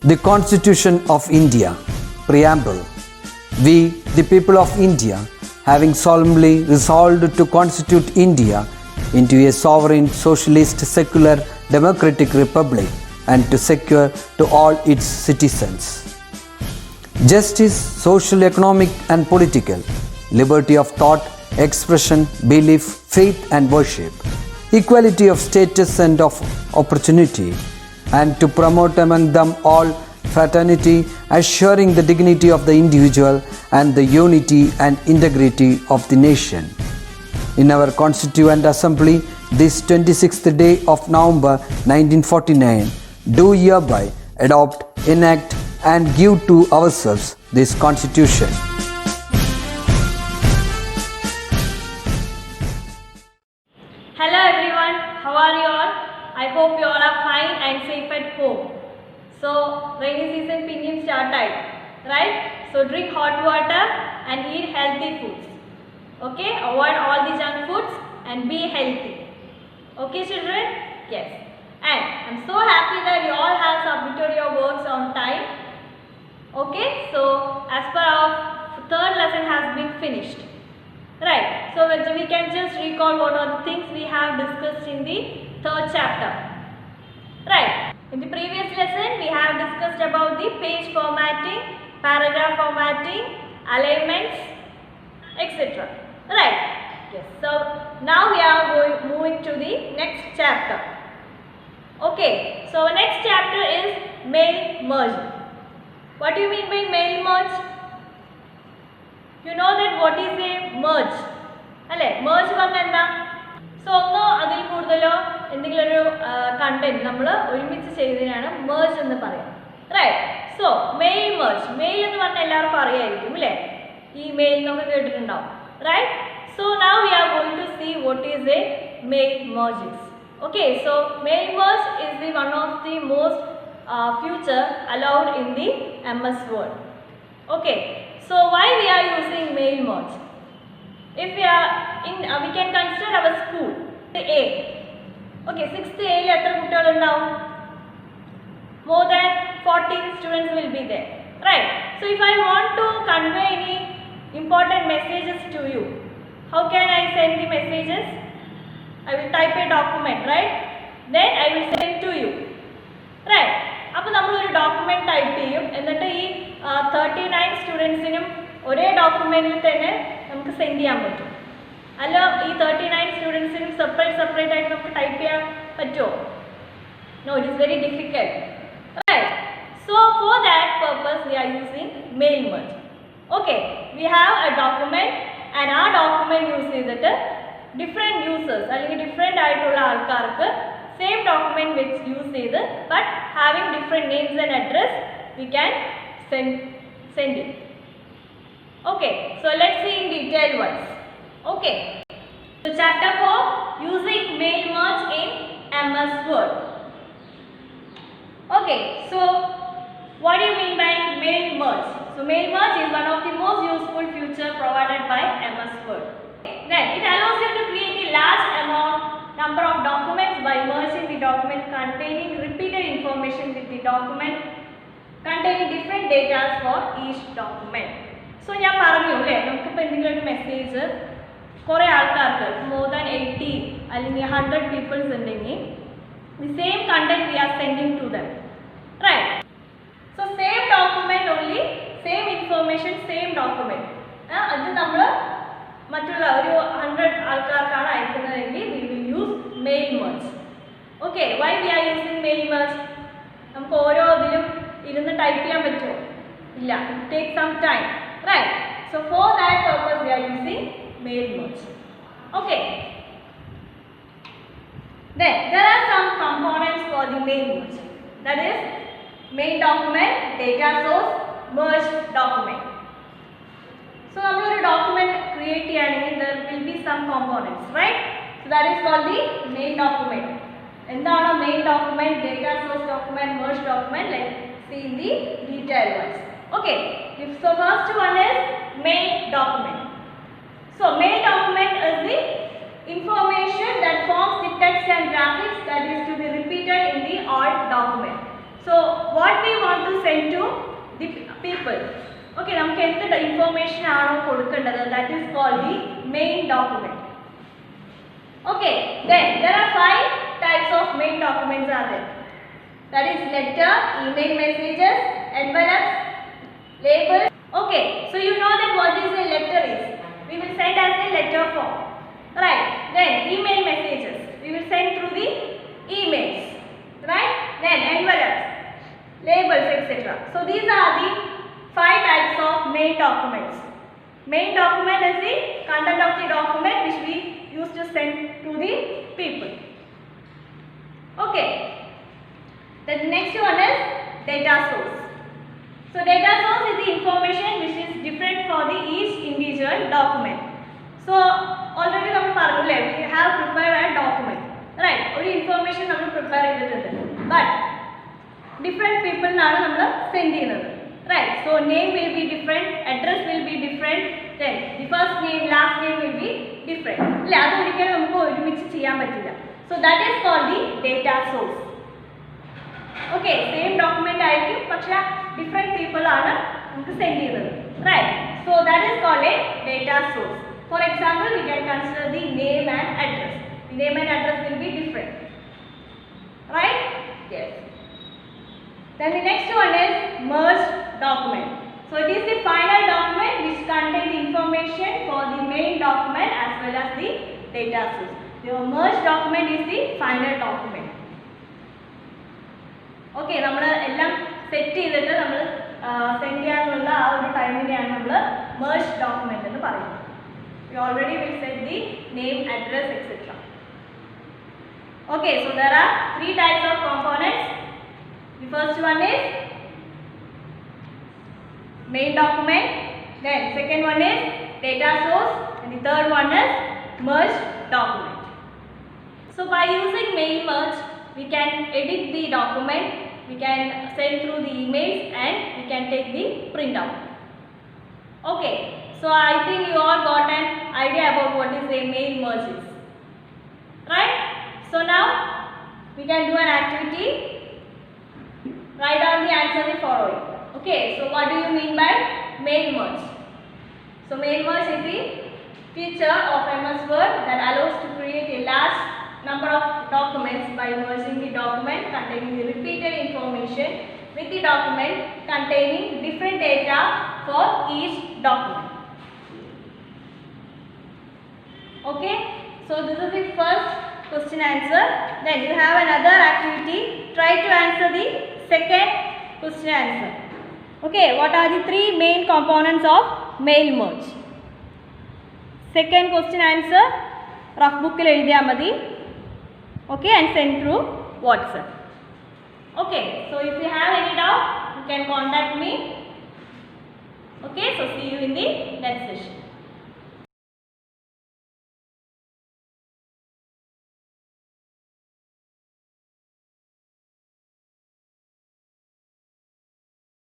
The Constitution of India, Preamble. We, the people of India, having solemnly resolved to constitute India into a sovereign, socialist, secular, democratic republic and to secure to all its citizens justice, social, economic and political, liberty of thought, expression, belief, faith and worship, equality of status and of opportunity, and to promote among them all fraternity, assuring the dignity of the individual and the unity and integrity of the nation. In our Constituent Assembly, this 26th day of November 1949, do hereby adopt, enact and give to ourselves this Constitution. Hello everyone, how are you all? I hope you all are fine and safe at home. So, rainy season pinning started, right? So, drink hot water and eat healthy foods. Okay, avoid all the junk foods and be healthy. Okay children? Yes. And I'm so happy that you all have submitted your works on time. Okay, so as per our third lesson has been finished. Right, so we can just recall what are the things we have discussed in the third chapter. Right, in the previous lesson we have discussed about the page formatting, paragraph formatting, alignments, etc. Right, yes, so now we are moving to the next chapter. Okay, so next chapter is mail merge. What do you mean by mail merge? You know that what is a merge? Merge പറഞ്ഞാൽ എന്താ? So ഒന്നോ അതിൽ കൂടുതലോ എന്തെങ്കിലും ഒരു content നമ്മൾ ഒരുമിച്ച് ചെയ്തതിനാണ് merge എന്ന് പറയാം. Right? So mail merge. Mail എന്ന് പറഞ്ഞാൽ എല്ലാവർക്കും അറിയായിരിക്കും അല്ലേ? ഈ മെയിൽ എന്നൊക്കെ കേട്ടിട്ടുണ്ടാവും. Right? So now we are going to see what is a mail merge. Okay, so mail merge is the one of the most feature allowed in the MS Word. Okay, so why we are using mail merge? If we are in, we can consider our school, A. Okay, 6th A il etra kuttigal undavu? More than 40 students will be there, right? So if I want to convey any important messages to you, how can I send the messages? I will type a document, right? Then I will send to you, right? അപ്പോൾ നമ്മൾ ഒരു document type ചെയ്യും, എന്നിട്ട് ഈ 39 സ്റ്റുഡൻസിനും ഒരേ ഡോക്യുമെന്റിൽ തന്നെ നമുക്ക് സെൻഡ് ചെയ്യാൻ പറ്റും. അല്ല ഈ 39 സ്റ്റുഡൻസിനും സെപ്പറേറ്റ് ആയിട്ട് നമുക്ക് ടൈപ്പ് ചെയ്യാൻ പറ്റുമോ? No, it is very difficult, right? So for that purpose we are using mail merge. Okay, we have a document and our document use ചെയ്തിട്ട് different users അല്ലെങ്കിൽ different ആയിട്ടുള്ള ആൾക്കാർക്ക് same document which use ചെയ്ത് but having different names and address we can send it. Okay, so let's see in detail once. Okay, so chapter 4, using mail merge in MS Word. Okay, so what do you mean by mail merge? So mail merge is one of the most useful feature provided by MS Word. Then it allows you to create a large number of documents by merging the document containing repeated information with the document containing different data for each document. So ഞാൻ പറഞ്ഞു അല്ലേ, നമുക്കിപ്പോൾ എന്തെങ്കിലും ഒരു message കുറേ ആൾക്കാർക്ക് more than 80 അല്ലെങ്കിൽ 100 people's ഉണ്ടെങ്കിൽ the same content we are sending to them, right? So same document only, same information, same document. അത് നമ്മൾ മറ്റുള്ള ഒരു 100 ആൾക്കാർക്കാണ് അയക്കുന്നതെങ്കിൽ we will use mail merge. Okay, why we are using mail merge? നമുക്ക് ഓരോ ഇതിലും ഇരുന്ന് ടൈപ്പ് ചെയ്യാൻ പറ്റുമോ? ഇല്ല, it takes some time, right? So for that purpose we are using mail merge. Okay, then there are some components for the mail merge, that is main document, data source, merge document. So നമ്മളൊരു document create ചെയ്യുകയാണെങ്കിൽ there will be some components, right? So that is called the main document. എന്താണ് main document, data source document, merge document? Let's see in the detail ones. Okay, so first one is main document. So main document is the information that forms the text and graphics that is to be repeated in the all document. So what we want to send to the people. Okay, നമുക്ക് എന്ത് information ആണോ കൊടുക്കേണ്ടത്, that is called the main document. Okay, then there are 5 types of main documents are there. That is letter, email messages, envelopes, labels. Okay, so you know that what is a letter is. We will send as a letter form. Right. Then email messages. We will send through the emails. Right. Then envelopes, labels, etc. So these are the 5 types of main documents. Main document is the content of the document which we used to send to the people. Okay. The next one is data source. So data source is the information which is different for the each individual document. So already we have prepared a document, right? Or information we prepare it, but different people we send it, right? So name will be different, address will be different, then the first name, last name will be different. So that is called the data source. Okay, same document ആയിരിക്കും പക്ഷേ different people ആണ് നമുക്ക് send ചെയ്യുന്നത്, right? So that is called a data source. For example, we can consider the name and address. The name and address will be different, right? Yes. Then the next one is merged document. So it is the final document which contains the information for the main document as well as the data source. The merged document is the final document. Okay, നമ്മൾ എല്ലാം set ചെയ്തിട്ട് നമ്മൾ send ചെയ്യാനുള്ള ആ ഒരു ടൈമിനെയാണ് നമ്മൾ merged document എന്ന് പറയുന്നത്. We already will set the name, address, etc. Okay, so there are 3 types of components. The first one is main document, then second one is data source, and the third one is merged document. So by using mail merge, we can edit the document, we can send through the emails, and we can take the printout. Okay, so I think you all got an idea about what is a mail merge is, right? So now we can do an activity. Write down the answer the following. Okay, so what do you mean by mail merge? So mail merge is the feature of MS Word that allows to create a large number of documents by merging the document containing the repeated information with the document containing different data for each document. Okay, so this is the first question answer. Then you have another activity. Try to answer the second question answer. Okay, what are the 3 main components of mail merge? Second question answer rough book il ezhudhiya madi. Okay, and send through WhatsApp. Okay, so if you have any doubt, you can contact me. Okay, so see you in the next session.